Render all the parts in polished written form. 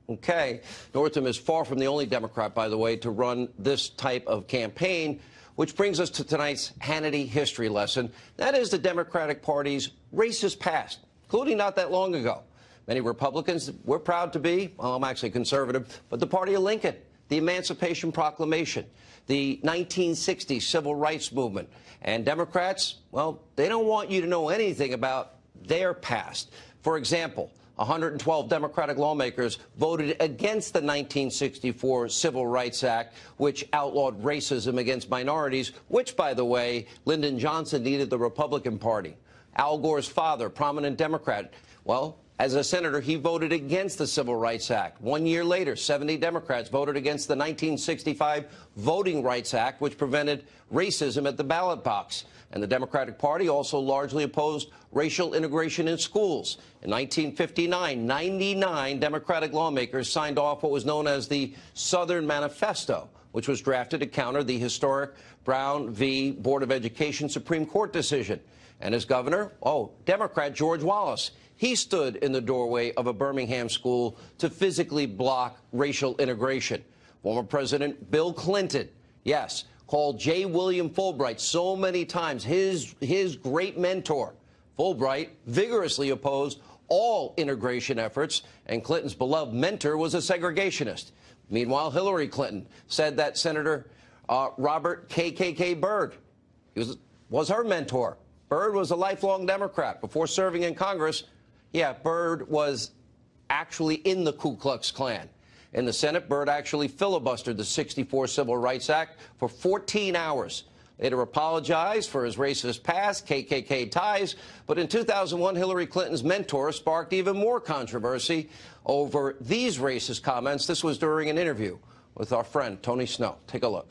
Okay. Northam is far from the only Democrat, by the way, to run this type of campaign, which brings us to tonight's Hannity history lesson. That is the Democratic Party's racist past, including not that long ago. Many Republicans, we're proud to be, well, I'm actually conservative, but the party of Lincoln, the Emancipation Proclamation, the 1960s Civil Rights Movement. And Democrats, well, they don't want you to know anything about their past. For example, 112 Democratic lawmakers voted against the 1964 Civil Rights Act, which outlawed racism against minorities, which, by the way, Lyndon Johnson needed the Republican Party. Al Gore's father, prominent Democrat, well, as a senator, he voted against the Civil Rights Act. 1 year later, 70 Democrats voted against the 1965 Voting Rights Act, which prevented racism at the ballot box. And the Democratic Party also largely opposed racial integration in schools. In 1959, 99 Democratic lawmakers signed off what was known as the Southern Manifesto, which was drafted to counter the historic Brown v. Board of Education Supreme Court decision. And as governor, Democrat George Wallace. He stood in the doorway of a Birmingham school to physically block racial integration. Former President Bill Clinton, yes, called J. William Fulbright so many times his great mentor. Fulbright vigorously opposed all integration efforts, and Clinton's beloved mentor was a segregationist. Meanwhile, Hillary Clinton said that Senator Robert KKK Byrd was her mentor. Byrd was a lifelong Democrat. Before serving in Congress, yeah, Byrd was actually in the Ku Klux Klan. In the Senate, Byrd actually filibustered the 64 Civil Rights Act for 14 hours. Later apologized for his racist past, KKK ties, but in 2001, Hillary Clinton's mentor sparked even more controversy over these racist comments. This was during an interview with our friend Tony Snow. Take a look.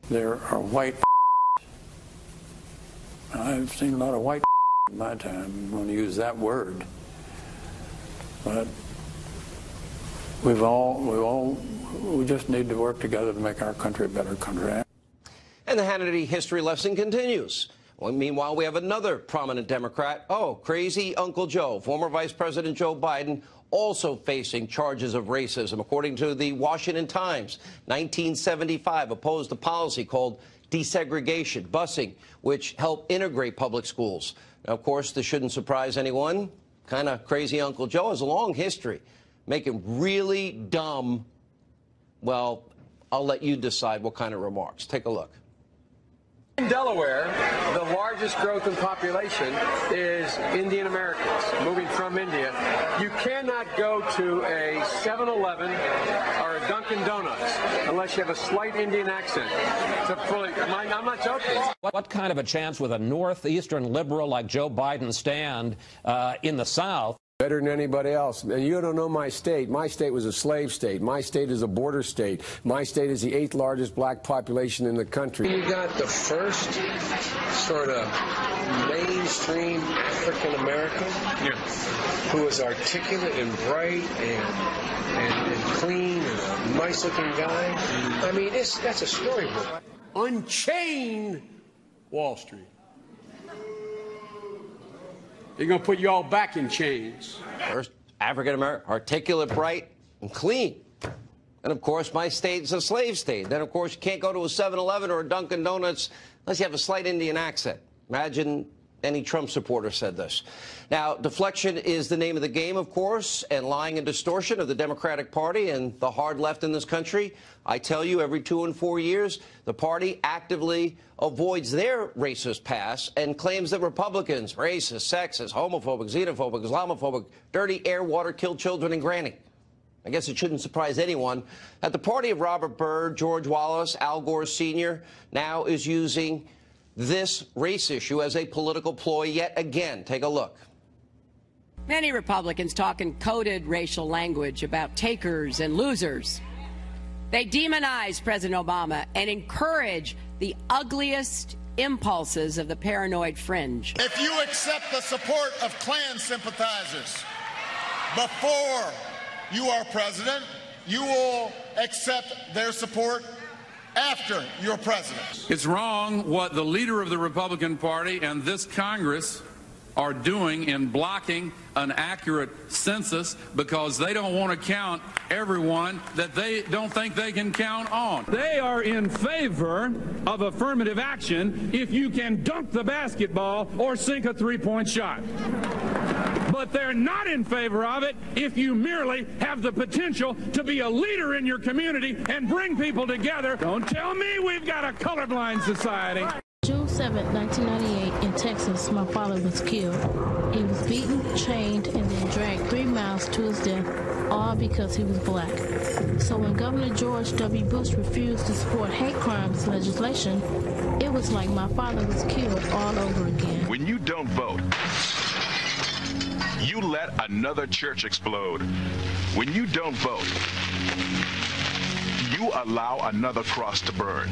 There are white. I've seen a lot of white in my time. I'm going to use that word. But we just need to work together to make our country a better country. And the Hannity history lesson continues. Well, meanwhile, we have another prominent Democrat, crazy Uncle Joe, former Vice President Joe Biden, also facing charges of racism. According to the Washington Times, 1975 opposed a policy called desegregation, busing, which helped integrate public schools. Now, of course, this shouldn't surprise anyone. Kind of crazy Uncle Joe has a long history making really dumb, well, I'll let you decide what kind of remarks. Take a look. In Delaware, the largest growth in population is Indian Americans moving from India. You cannot go to a 7-Eleven or a Dunkin' Donuts unless you have a slight Indian accent. I'm not joking. What kind of a chance would a northeastern liberal like Joe Biden stand in the South? Better than anybody else. And you don't know my state. My state was a slave state. My state is a border state. My state is the 8th largest black population in the country. You got the first sort of mainstream African American who was articulate and bright and clean and a nice looking guy. I mean, that's a storybook. Unchain Wall Street. They're going to put you all back in chains. First, African-American, articulate, bright, and clean. And, of course, my state is a slave state. Then, of course, you can't go to a 7-Eleven or a Dunkin' Donuts unless you have a slight Indian accent. Imagine any Trump supporter said this. Now, deflection is the name of the game, of course, and lying and distortion of the Democratic Party and the hard left in this country. I tell you, every 2 and 4 years, the party actively avoids their racist past and claims that Republicans, racist, sexist, homophobic, xenophobic, Islamophobic, dirty air, water, kill children, and granny. I guess it shouldn't surprise anyone that the party of Robert Byrd, George Wallace, Al Gore Sr. now is using this race issue as a political ploy yet again. Take a look. Many Republicans talk in coded racial language about takers and losers. They demonize President Obama and encourage the ugliest impulses of the paranoid fringe. If you accept the support of Klan sympathizers before you are president, you will accept their support after you're president. It's wrong what the leader of the Republican Party and this Congress are doing in blocking an accurate census because they don't want to count everyone that they don't think they can count on. They are in favor of affirmative action if you can dunk the basketball or sink a three-point shot. But they're not in favor of it if you merely have the potential to be a leader in your community and bring people together. Don't tell me we've got a colorblind society. June 7, 1998, in Texas, my father was killed. He was beaten, chained, and then dragged 3 miles to his death, all because he was black. So when Governor George W. Bush refused to support hate crimes legislation, it was like my father was killed all over again. When you don't vote, you let another church explode. When you don't vote, you allow another cross to burn.